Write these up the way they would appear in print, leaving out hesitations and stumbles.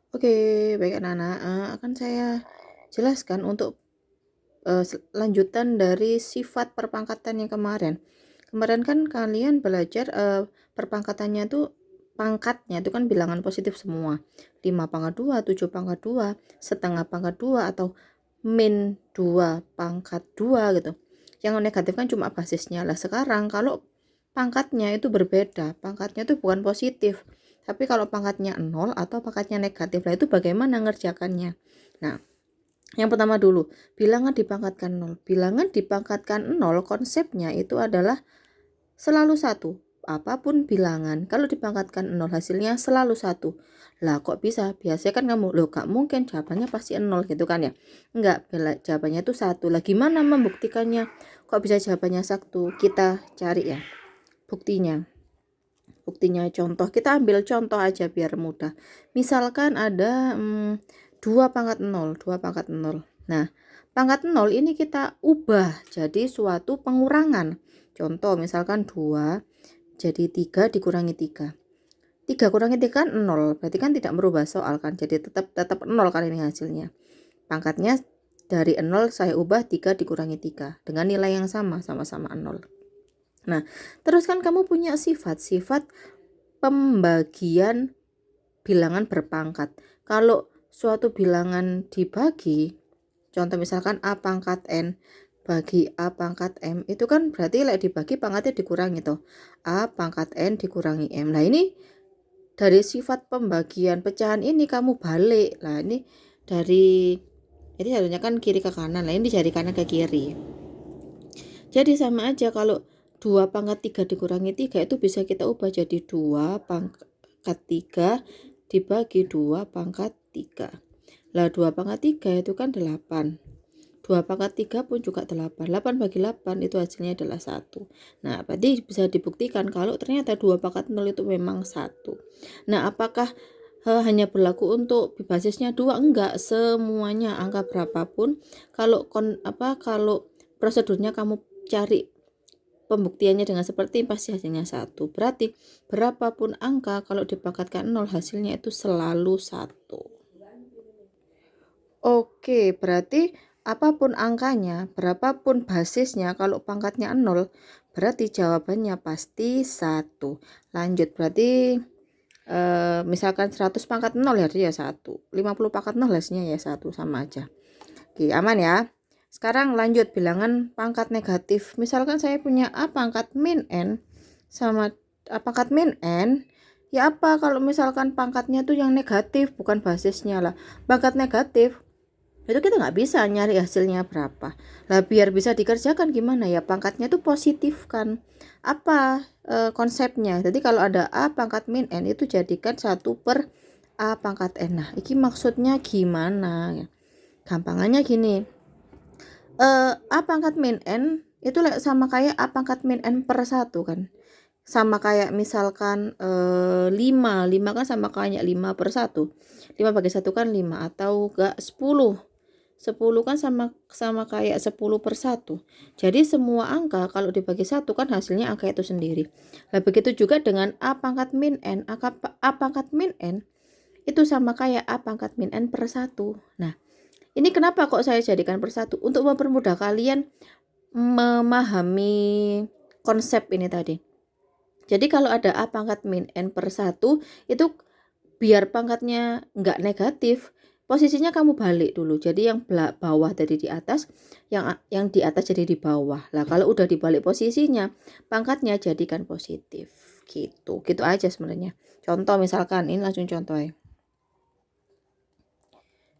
Oke, baik anak-anak, akan saya jelaskan untuk, lanjutan dari sifat perpangkatan yang kemarin. Kemarin kan kalian belajar, perpangkatannya tuh pangkatnya itu kan bilangan positif semua, 5 pangkat 2, 7 pangkat 2, setengah pangkat 2, atau min 2 pangkat 2 gitu. Yang negatif kan cuma basisnya. Lah sekarang kalau pangkatnya itu berbeda, pangkatnya itu bukan positif, tapi kalau pangkatnya 0 atau pangkatnya negatif, lah itu bagaimana ngerjakannya? Nah, yang pertama dulu, bilangan dipangkatkan 0. Bilangan dipangkatkan 0 konsepnya itu adalah selalu 1. Apapun bilangan, kalau dipangkatkan 0 hasilnya selalu 1. Lah kok bisa? Biasanya kan kamu, loh gak mungkin jawabannya pasti 0 gitu kan ya. Enggak, jawabannya itu 1. Lah gimana membuktikannya? Kok bisa jawabannya 1? Kita cari ya buktinya. Contoh, kita ambil contoh aja biar mudah. Misalkan ada 2 pangkat 0, 2 pangkat 0. Nah, pangkat 0 ini kita ubah jadi suatu pengurangan. Contoh misalkan 2 jadi 3 dikurangi 3. 3 kurangi 3 kan 0, berarti kan tidak merubah soal kan. Jadi tetap 0 kan ini hasilnya. Pangkatnya dari 0 saya ubah 3 dikurangi 3 dengan nilai yang sama-sama 0. Nah, terus kan kamu punya sifat pembagian bilangan berpangkat. Kalau suatu bilangan dibagi, contoh misalkan A pangkat N bagi A pangkat M, itu kan berarti dibagi pangkatnya dikurangi tuh. A pangkat N dikurangi M. Nah, ini dari sifat pembagian pecahan ini kamu balik. Nah, ini harusnya kan kiri ke kanan. Nah, ini dari kanan ke kiri. Jadi sama aja, kalau 2 pangkat 3 dikurangi 3 itu bisa kita ubah jadi 2 pangkat 3 dibagi 2 pangkat 3. Lah 2 pangkat 3 itu kan 8. 2 pangkat 3 pun juga 8. 8 bagi 8 itu hasilnya adalah 1. Nah, berarti bisa dibuktikan kalau ternyata 2 pangkat 0 itu memang 1. Nah, apakah hanya berlaku untuk basisnya 2? Enggak, semuanya angka berapapun. Kalau prosedurnya kamu cari pembuktiannya dengan seperti pasti hasilnya 1. Berarti berapapun angka kalau dipangkatkan 0 hasilnya itu selalu 1. Oke, berarti apapun angkanya, berapapun basisnya, kalau pangkatnya 0 berarti jawabannya pasti 1. Lanjut, berarti misalkan 100 pangkat 0 ya 1. 50 pangkat 0 hasilnya ya 1, sama aja. Oke, aman ya. Sekarang lanjut bilangan pangkat negatif. Misalkan saya punya A pangkat min N sama A pangkat min N. Ya apa kalau misalkan pangkatnya tuh yang negatif, bukan basisnya lah. Pangkat negatif, itu kita nggak bisa nyari hasilnya berapa. Lah biar bisa dikerjakan gimana ya? Pangkatnya tuh positif kan. Apa konsepnya? Jadi kalau ada A pangkat min N itu jadikan 1 per A pangkat N. Nah, ini maksudnya gimana ya? Gampangannya gini, A pangkat min N itu sama kayak A pangkat min N per 1 kan. Sama kayak misalkan 5 kan sama kayak 5 per 1. 5 bagi 1 kan 5, atau enggak 10. 10 kan sama kayak 10 per 1. Jadi semua angka kalau dibagi 1 kan hasilnya angka itu sendiri. Nah, begitu juga dengan A pangkat min N. A pangkat min N itu sama kayak A pangkat min N per 1. Nah, ini kenapa kok saya jadikan per 1? Untuk mempermudah kalian memahami konsep ini tadi. Jadi kalau ada A pangkat min N per 1, itu biar pangkatnya nggak negatif, posisinya kamu balik dulu. Jadi yang bawah dari di atas, yang di atas jadi di bawah. Lah kalau udah dibalik posisinya, pangkatnya jadikan positif. Gitu. Gitu aja sebenarnya. Contoh misalkan, ini langsung contoh ya.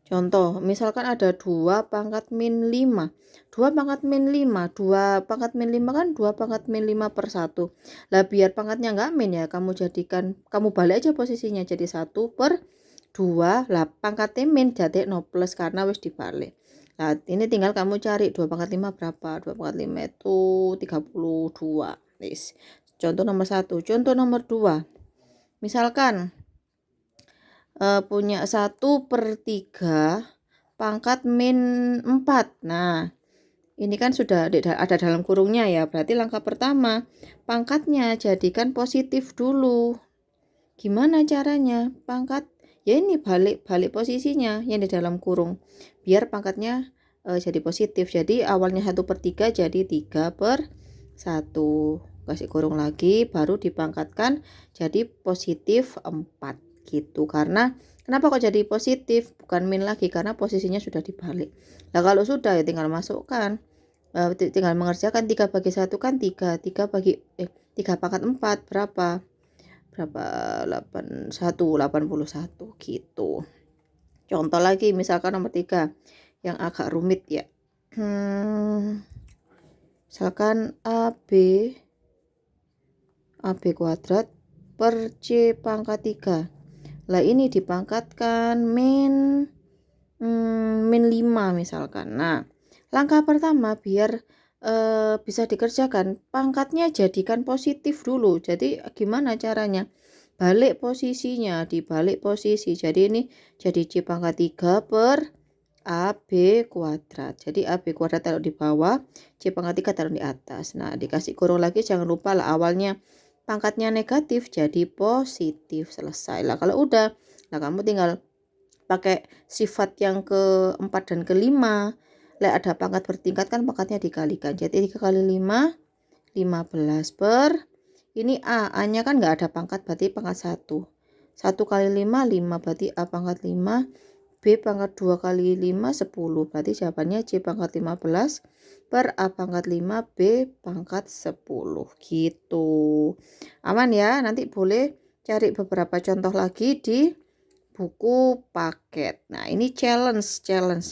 Contoh, misalkan ada 2 pangkat min 5. 2 pangkat min 5. 2 pangkat min 5 kan 2 pangkat min 5 per 1. Lah biar pangkatnya nggak min ya, kamu balik aja posisinya jadi 1 per 2. Lah pangkatnya min jadi 0 plus karena wis dibalik. Nah, ini tinggal kamu cari 2 pangkat 5 berapa. 2 pangkat 5 itu 32. Nis. Contoh nomor 1. Contoh nomor 2. Misalkan punya 1 per 3 pangkat min 4. Nah, ini kan sudah ada dalam kurungnya ya. Berarti langkah pertama, pangkatnya jadikan positif dulu. Gimana caranya? Pangkat Ya ini balik posisinya yang di dalam kurung biar pangkatnya jadi positif. Jadi awalnya 1/3 jadi 3/1, kasih kurung lagi baru dipangkatkan jadi positif 4 gitu. Karena kenapa kok jadi positif bukan min lagi, karena posisinya sudah dibalik. Nah kalau sudah ya tinggal masukkan, tinggal mengerjakan 3/1 kan 3 3 pangkat 4 berapa 81 gitu. Contoh lagi misalkan nomor 3 yang agak rumit ya. Misalkan AB kuadrat per C pangkat 3. Lah ini dipangkatkan min 5 misalkan. Nah, langkah pertama biar bisa dikerjakan, pangkatnya jadikan positif dulu. Jadi gimana caranya? Balik posisinya, dibalik posisi. Jadi ini jadi C pangkat 3 per AB kuadrat. Jadi AB kuadrat taruh di bawah, C pangkat 3 taruh di atas. Nah, dikasih kurung lagi, jangan lupa lah awalnya pangkatnya negatif jadi positif. Selesai lah. Kalau udah, nah kamu tinggal pakai sifat yang keempat dan kelima. Ada pangkat bertingkat kan pangkatnya dikalikan. Jadi 3 kali 5, 15 per ini A-nya kan nggak ada pangkat berarti pangkat 1. 1 kali 5, 5 berarti A pangkat 5. B pangkat 2 kali 5, 10. Berarti jawabannya C pangkat 15 per A pangkat 5, B pangkat 10. Gitu. Aman ya, nanti boleh cari beberapa contoh lagi di buku paket. Nah ini challenge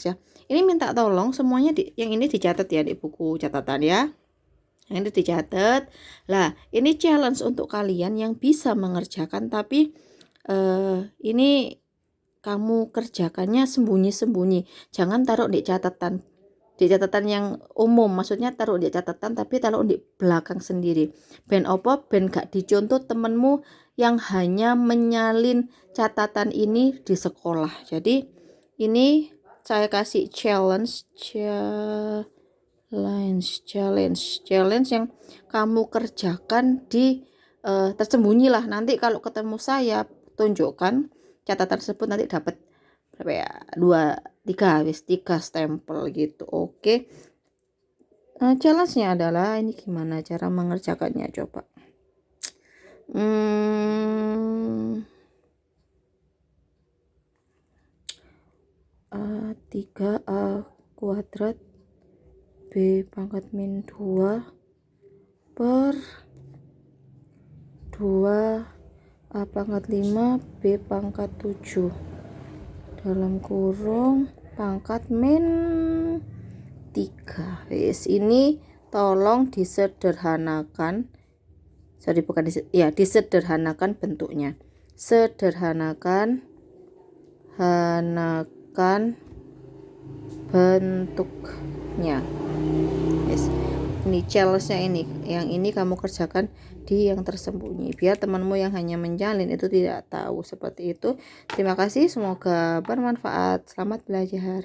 ya. Ini minta tolong semuanya yang ini dicatat ya di buku catatan ya. Yang ini dicatat. Lah ini challenge untuk kalian yang bisa mengerjakan tapi ini kamu kerjakannya sembunyi-sembunyi. Jangan taruh di catatan. Di catatan yang umum, maksudnya taruh di catatan tapi taruh di belakang sendiri. Ben opo ben gak dicontoh temenmu yang hanya menyalin catatan ini di sekolah. Jadi ini saya kasih challenge yang kamu kerjakan di tersembunyi lah. Nanti kalau ketemu saya tunjukkan catatan tersebut, nanti dapat berapa ya, 3 stempel gitu. Oke. Challenge-nya adalah ini gimana cara mengerjakannya coba. 3A kuadrat B pangkat min 2 per 2 A pangkat 5 B pangkat 7 dalam kurung pangkat min 3. Ini tolong disederhanakan. Disederhanakan bentuknya. Sederhanakan bentuknya. Ini challenge-nya ini. Yang ini kamu kerjakan di yang tersembunyi biar temanmu yang hanya menjalin itu tidak tahu. Seperti itu. Terima kasih, semoga bermanfaat. Selamat belajar.